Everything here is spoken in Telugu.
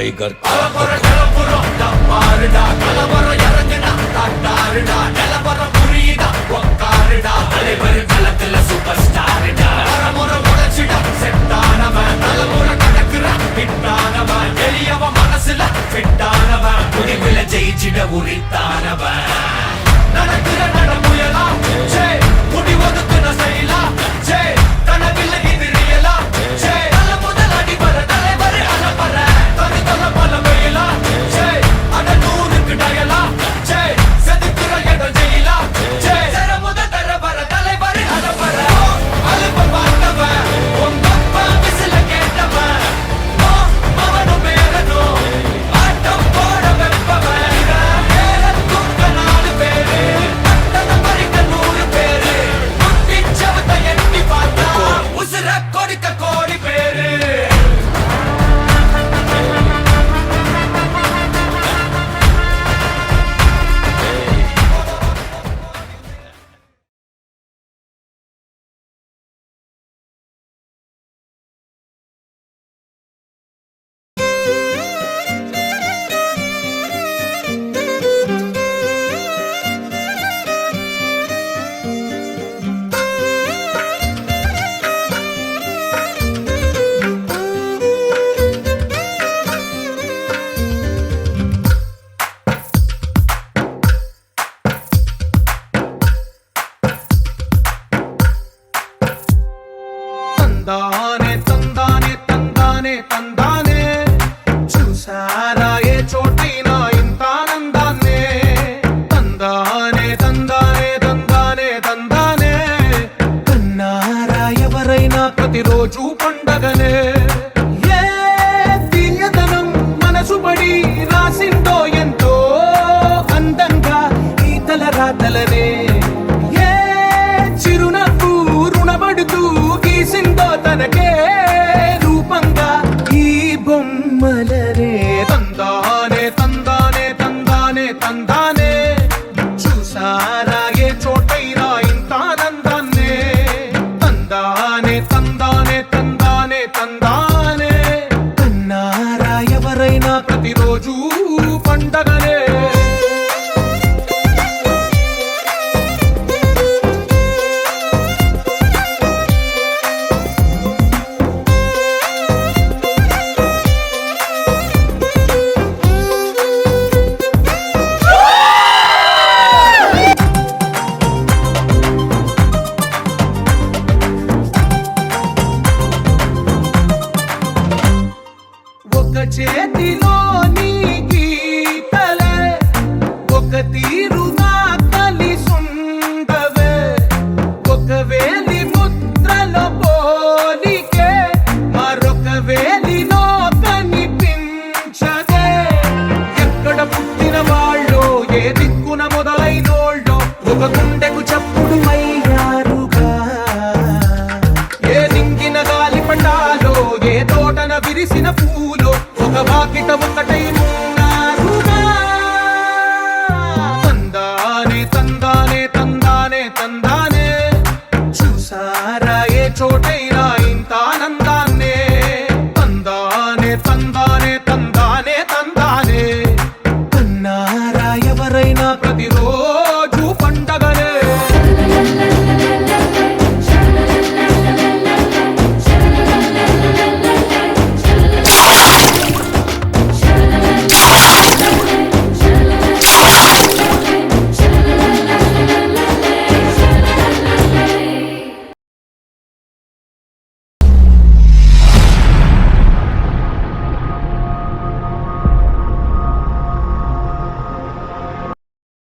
టైగర్ సూపర్ స్టార్ మనసుల ఫిట్టానవன் முடிவுல ஜெயிச்சிட உரித்தானவன் நடக்கிற நடமுயலா ஜே முடிவதுக்குன செயலா ஜே தனவில்ல இது ரியலா ஜே நல்ல முதல் அடிபர தலைவர் அலப்பற தனி தல பல வெயிலா ஜே அட நூறுக்கு டயலா ஜே செதுக்குற எட ஜெயிலா ஜே சர முதல் தரவர தலைவர் அலப்பற அலுப்ப பார்த்தவன் உங்கப்பா விசில கேட்டவன் அவனும் பேரனோ ஆட்டம் போட வெப்பவன் பேரத்துக்க 4 பேரு பட்டத பறிக்க 100 பேரு முட்டி சவத்த எட்டி பார்த்தா உசுர கொடுக்க கோடி பேரு తందానే తందానే తందానే తందానే చూసారా ఏ చోటైనా ఇంత ఆనందాన్నే తందానే తందానే తందానే తందానే కన్నారా ఎవరైనా ప్రతిరోజు పండగనే ఏ తీయదనం మనసు పడి రాసిందో ఎంతో అందంగా ఈ తల రాతలనే ఏ చిరునవ్వు రుణపడుతూ గీసిందో తనకే రూపంగా ఈ బొమ్మలనే తందానే తందానే తందానే తందానే చూసారా ఏ చోటైనా ఇంత ఆనందాన్నే తందానే తందానే తందానే తందానే కన్నారా ఎవరైనా ప్రతిరోజు పండగనే ఒక చేతిలో నీ గీతలే ఒక తీరుగా కలిసుండవే ఒక వేలి ముద్రలో పోలికే మరొక వేలిలో కనిపించదే ఎక్కడ పుట్టిన వాళ్ళో ఏ దిక్కున మొదలైనోళ్ళో ఒక గుండెకు చప్పుడు అయ్యారుగా ఏ నింగిన గాలి పండాలో ఏ తోటన విరిసిన పూ